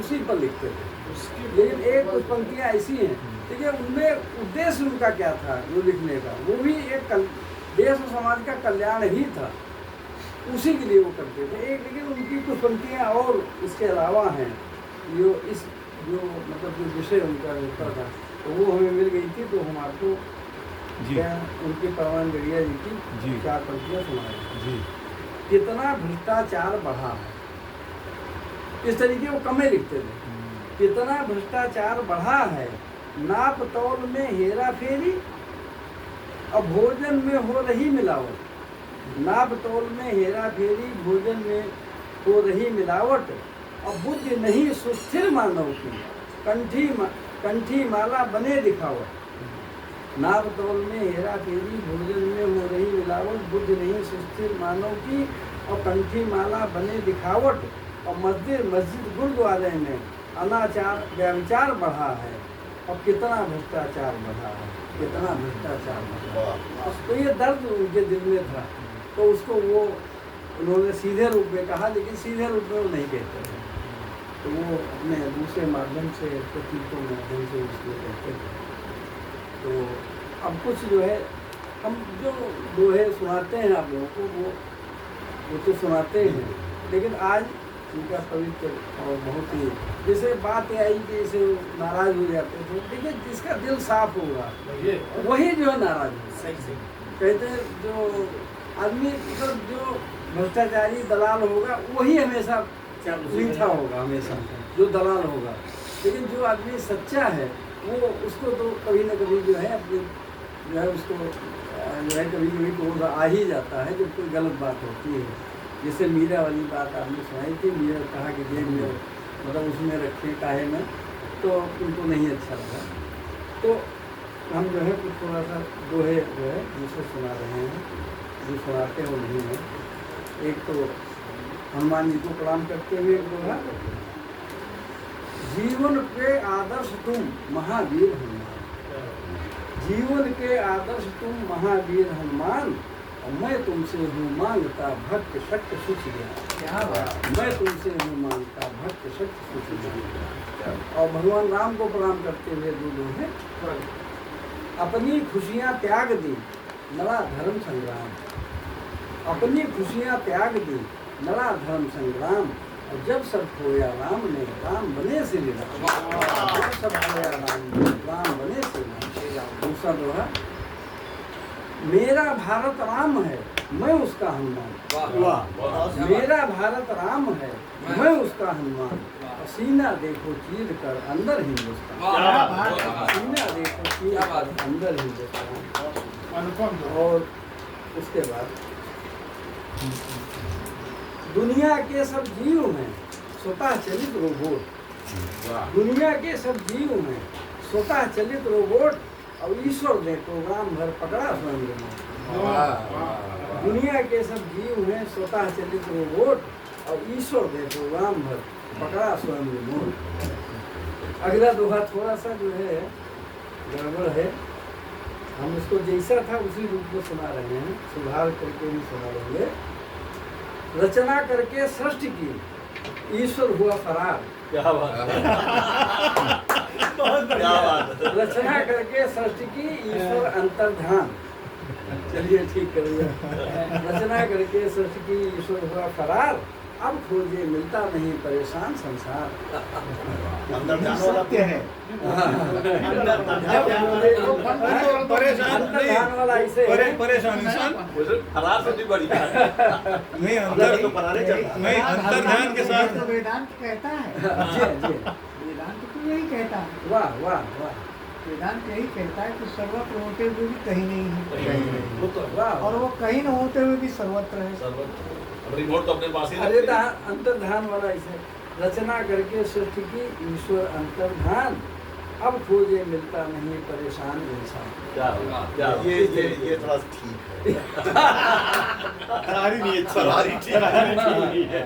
उसी पर लिखते थे। लेकिन एक कुछ पंक्तियाँ ऐसी हैं, ठीक है, उनमें उद्देश्य उनका क्या था जो लिखने का, वो भी एक देश और समाज का कल्याण ही था, उसी के लिए वो करते थे। एक लेकिन उनकी कुछ पंक्तियाँ और इसके अलावा हैं जो मतलब जो विषय उनका होता था, तो वो हमें मिल गई थी, तो हम आपको क्या उनकी परमान गढ़िया जी की 4 पंक्तियाँ सुनाएं जी। कितना भ्रष्टाचार बढ़ा है, इस तरीके वो कमें लिखते थे। कितना भ्रष्टाचार बढ़ा है, नाप तौल में हेरा फेरी, अब भोजन में हो रही मिलावट। नाप तौल में हेरा फेरी, भोजन में हो रही मिलावट, अब बुद्धि नहीं सुस्थिर मानव की, कंठी माला बने दिखावट। नाप तौल में हेरा फेरी, भोजन में हो रही मिलावट, बुद्धि नहीं सुस्थिर मानव की, और कंठी माला बने दिखावट। और मस्जिद गुरुद्वारे में अनाचार व्यभिचार बढ़ा है, और कितना भ्रष्टाचार बढ़ा है, कितना भ्रष्टाचार बढ़ा है। तो ये दर्द उनके दिल में था, तो उसको वो उन्होंने सीधे रूप में कहा, लेकिन सीधे रूप में वो नहीं कहते थे, तो वो अपने दूसरे माध्यम से, प्रतीकों माध्यम से उसको कहते थे। तो अब कुछ जो है हम जो दोहे सुनाते हैं आप लोगों को, वो तो सुनाते हैं, लेकिन आज उनका पवित्र और बहुत ही, जैसे बात आई कि जैसे नाराज हो जाते थे, देखिए जिसका दिल साफ होगा वही जो है नाराज होगा। कहते हैं जो आदमी मतलब जो भ्रष्टाचारी दलाल होगा वही हमेशा मीठा होगा, हमेशा जो दलाल होगा। लेकिन जो आदमी सच्चा है वो उसको तो कभी न कभी जो है अपनी जो है उसको जो है कभी कभी क्रोध आ ही जाता है जब कोई गलत बात होती है। जैसे मीरा वाली बात आपने सुनाई थी, मीरा कहा कि जेब में मतलब उसमें रखे काहे में, तो उनको नहीं अच्छा लगा। तो हम जो है कुछ थोड़ा सा दोहे जो है दूसरे सुना रहे हैं, जो सुनाते वो नहीं है। एक तो हनुमान जी को प्रणाम करते हुए एक दोहा, जीवन के आदर्श तुम महावीर हनुमान, जीवन के आदर्श तुम महावीर हनुमान, और मैं तुमसे हूँ मांगता भक्त शक्त सुख ज्ञान। मैं तुमसे हूँ मांगता भक्त शक्त सुख ज्ञान। और भगवान राम को प्रणाम करते हुए दो दोहे, अपनी खुशियाँ त्याग दी लड़ा धर्म संग्राम, अपनी खुशियाँ त्याग दी लड़ा धर्म संग्राम, और जब सब खोया राम ने राम बने श्री राम, जब सब खोया राम ने राम बने श्री राम। दूसरा दोहा, मेरा भारत राम है मैं उसका हनुमान, मेरा भारत राम है मैं उसका हनुमान, सीना देखो चीर कर अंदर हिंदुस्तान, सीना देखो चीर कर अंदर हिंदुस्तान। और उसके बाद, दुनिया के सब जीव में स्वतः चलित रोबोट, दुनिया के सब जीव में स्वतः चलित रोबोट, और ईश्वर ने प्रोग्राम भर पकड़ा स्वयं रिमोट। दुनिया के सब जीव हैं स्वतः चलित रोबोट, और ईश्वर ने प्रोग्राम भर पकड़ा स्वयं रिमोट। अगला दोहा थोड़ा सा जो है गड़बड़ है, हम उसको जैसा था उसी रूप में सुना रहे हैं, सुधार करके भी सुना रहेंगे। रचना करके सृष्टि की ईश्वर हुआ फरार, क्या बात है, क्या बात है। रचना करके सृष्टि की ईश्वर अंतर्ध्यान, चलिए ठीक करिए। रचना करके सृष्टि की ईश्वर हुआ फरार, अब खोजे मिलता नहीं परेशान संसार। अंतर्ध्यान वाला क्या है, अंतर्ध्यान वाला ऐसे परेशान इंसान फरार से भी बड़ी नहीं, अंदर तो फरार ही चलता है। नहीं, अंतर्ध्यान के साथ वेदांत कहता है, वेदांत तो यही कहता है। वाह वाह वाह, वेदांत यही कहता है कि सर्वत्र होते हुए भी कहीं नहीं है, वो तो वाह। और वो कहीं न होते हुए भी सर्वत्र है। अब रिमोट तो अपने पास ही अरे अंतर्ध्यान वाला ऐसे, रचना करके सृष्टि की ईश्वर अंतर्ध्यान, अब खोजे मिलता नहीं परेशान इंसान। क्या होगा, क्या ये थोड़ा ठीक है, फरारी नहीं है, फरारी ठीक है।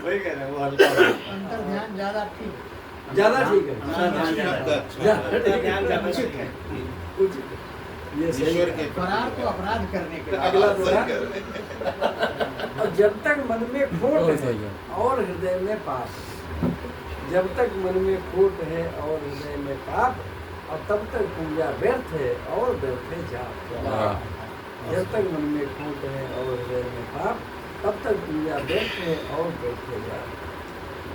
वही कह रहे हैं, वो हल्का अंतर्ध्यान ज्यादा ठीक है, ज्यादा ठीक है, ध्यान ज्यादा उचित है। कुछ ये सही ईश्वर है। के फरार तो अपराध करने के लिए। अगला दोहा, सही कह रहे हैं। और जब तक मन में खोट है और हृदय में पास, जब तक मन में खोट है और हृदय में पाप, और तब तक पूजा व्यर्थ है और व्यर्थ है जाप। जब तक मन में खोट है और हृदय में पाप, तब तक पूजा व्यर्थ है और व्यर्थ है जाप।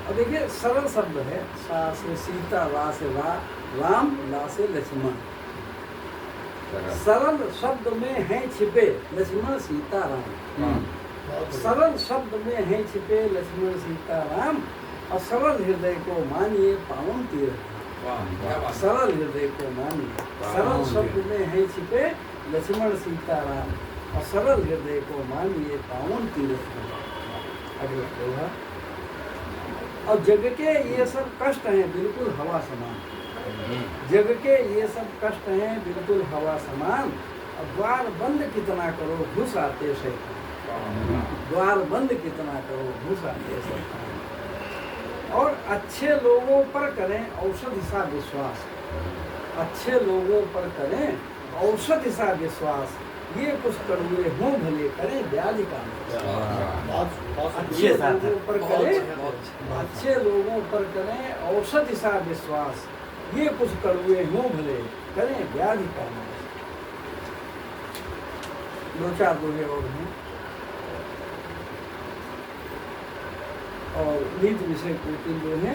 अब देखिए सरल शब्द है, सा से सीता, रा से राम, ला से लक्ष्मण। सरल शब्द में है छिपे लक्ष्मण सीता राम। सरल शब्द में है छिपे लक्ष्मण सीता राम, और सरल हृदय को मानिए पावन तीर्थ। सरल हृदय को मानिए, सरल शब्द में है छिपे लक्ष्मण सीता राम, और सरल हृदय को मानिए पावन तीर्थ। अगला दोहा, और जग के ये सब कष्ट हैं बिल्कुल हवा समान। जग के ये सब कष्ट हैं बिल्कुल हवा समान, और द्वार बंद कितना करो घुस आते शैतान। द्वार बंद कितना करो घुस आते शैतान। और अच्छे लोगों पर करें औषधि सा विश्वास। अच्छे लोगों पर करें औषधि सा विश्वास, ये कुछ कड़वे हों भले करें ब्याज का। अच्छे लोगों पर करें, अच्छे लोगों पर करें औषधि सा विश्वास, ये कुछ कड़वे हों भले करें ब्याज का। दो चार दोहे और हैं, और नीति विषय कोटिल जो है,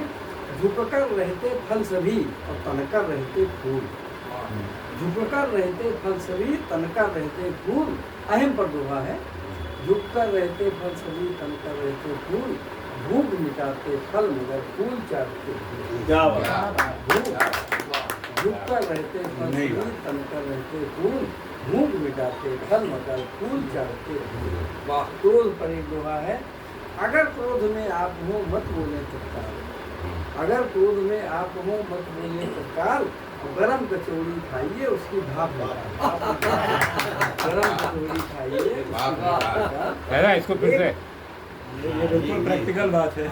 झुककर रहते फल सभी और तनकर रहते फूल। झुककर रहते फल सभी, तनकर रहते फूल। अहम पर दोहा है, झुककर रहते फल सभी, तनकर रहते फूल। भूख मिटाते फल मगर फूल चाटते फूल। झुककर रहते फल सभी, तनकर रहते फूल। भूख मिटाते फल मगर फूल चाटते फूल। क्रोध पर एक दोहा है, अगर क्रोध में आप हो मत बोले तत्काल। अगर क्रोध में आप हो मत बोले तत्काल, गरम कचौड़ी खाइए उसकी भाप निकाल। गरम कचौड़ी खाइए उसकी भाप निकाल। इसको फिर से ये बिल्कुल प्रैक्टिकल बात है।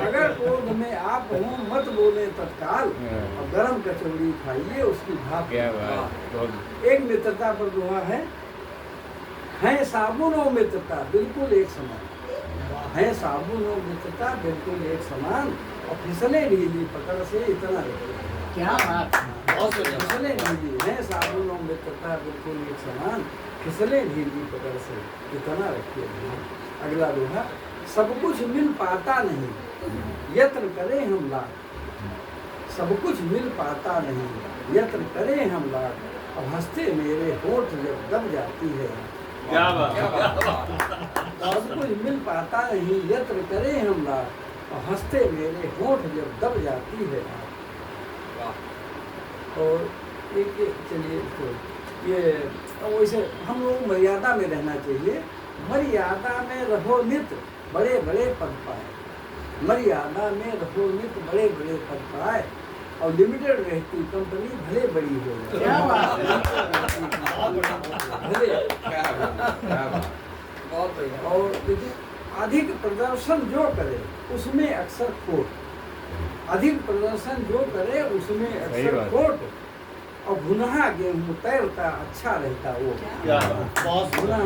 अगर क्रोध में आप हो मत बोले तत्काल, और गरम कचौड़ी खाइए उसकी भाप निकाल। एक मित्रता पर दोहा है साबुन और मित्रता बिल्कुल एक समान। है साबुन और मित्रता बिल्कुल एक समान, और फिसले ढीली पकड़ से इतना रखिए। क्या बात, फिसले ढीली है साबुन और मित्रता बिल्कुल एक समान, फिसले ढीली पकड़ से इतना रखिए। अगला दोहा, सब कुछ मिल पाता नहीं यत्न करें हम लाख। सब कुछ मिल पाता नहीं यत्न करें हम लाख, अब हंसते मेरे होठ जब दब जाती है। क्या बात। सब कुछ मिल पाता नहीं यत्न करें हम लाख, और हंसते मेरे होठ जब दब जाती है। और एक चलिए तो ये वैसे हम लोग मर्यादा में रहना चाहिए। मर्यादा में रहो नित बड़े बड़े पद पाए। मर्यादा में रहो नित बड़े बड़े पद पाए, और लिमिटेड रहती कंपनी भले बड़ी हो जाए। क्या बात भले और देखिए, अधिक प्रदर्शन जो करे उसमें अक्सर खोट। अधिक प्रदर्शन जो करे उसमें अक्सर खोट, और गुनाह गेहूँ तैरता अच्छा रहता वो। गुनाह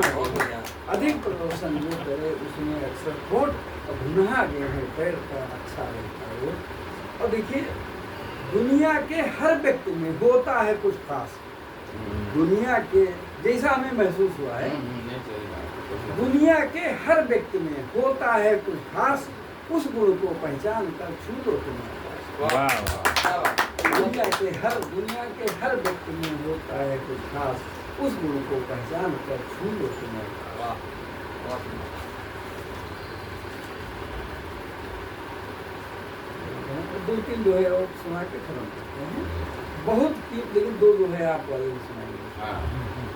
अधिक प्रदर्शन जो करे उसमें अक्सर खोट, और गुनाह गेहूँ तैरता अच्छा रहता वो। और देखिए, दुनिया के हर व्यक्ति में होता है कुछ खास। दुनिया के जैसा हमें महसूस हुआ है, दुनिया के हर व्यक्ति में होता है कुछ खास, उस गुण को पहचान कर छू लो तुम्हारे पास। दुनिया के हर व्यक्ति में होता है कुछ खास, उस गुण को पहचान कर छू लो तुम्हारे पास। दो तीन दोहे और सुना के खत्म करते हैं। बहुत लेकिन दो दोहे आप वाले सुनाइए।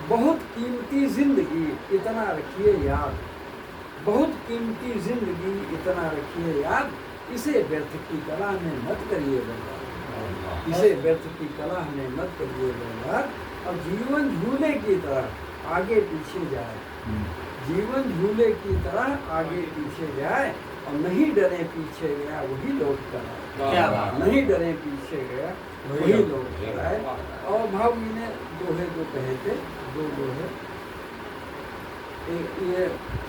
बहुत कीमती जिंदगी इतना रखिए याद। बहुत कीमती जिंदगी इतना रखिए याद, इसे व्यर्थ की कला में मत करिए बर्बाद। इसे व्यर्थ की कला में मत करिए बर्बाद। और जीवन झूले की तरह आगे पीछे जाए। जीवन झूले की तरह आगे पीछे जाए, और नहीं डरे पीछे गया वही लौट कर आए। नहीं डरे पीछे गया वही लौट कर आए। और भाव जी ने दोहे जो कहे थे, दो दोहे,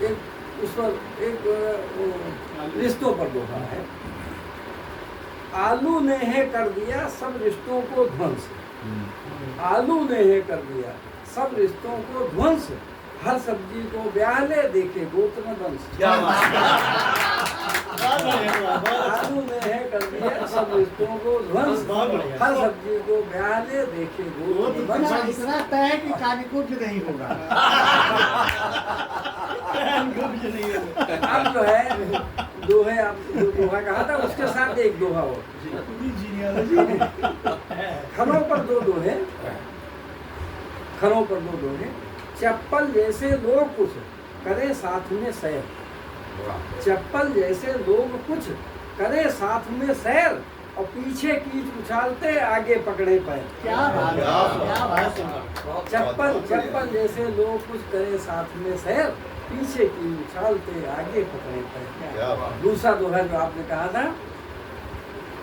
एक उस पर एक रिश्तों पर दोहा है। आलू ने है कर दिया सब रिश्तों को ध्वंस। आलू ने है कर दिया सब रिश्तों को ध्वंस, हर सब्जी को ब्याह ले देखे गोत्र न वंश। आलू ने है कर दिया सब रिश्तों को ध्वंस, हर सब्जी को ब्याह ले देखे गोत्र न वंश। इतना तय है कि कानिकुब्ज नहीं होगा। अब जो है दोहे, आप जो दोहा कहा था उसके साथ एक दोहा हो। खनों पर दो दोहे, खनों पर दो दोहे। चप्पल जैसे लोग कुछ करे साथ में सैर, चप्पल जैसे लोग कुछ करे साथ में सैर, और पीछे कीच उछालते आगे पकड़े पैर। क्या बात है, क्या बात है। चप्पल जैसे लोग कुछ करे साथ में सैर, पीछे की उछालते आगे पकड़े क्या पैर। बात। दूसरा दोहा जो आपने कहा था,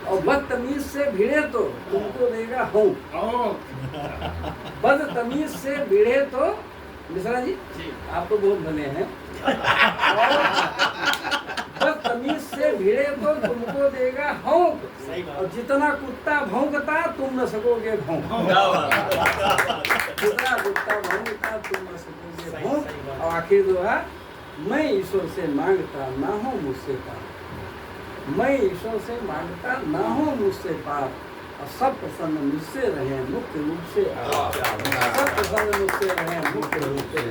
और बदतमीज से भिड़े तो तुमको देगा हूँ, बदतमीज से भिड़े तो, मिश्रा जी आप तो बहुत भले हैं, बदतमीज से भिड़े तो तुमको देगा भौंक, और जितना कुत्ता भौंकता तुम न सकोगे भौंक। जितना कुत्ता भौंकता तुम न सकोगे भौंक। और आखिर दोहा, मैं ईश्वर से मांगता ना हो मुझसे पार, मैं ईश्वर से मांगता ना हो मुझसे पार, और सब प्रसन्न मुझसे रहे मुख्य रूप से, सब प्रसन्न मुझसे रहे मुख्य रूप से।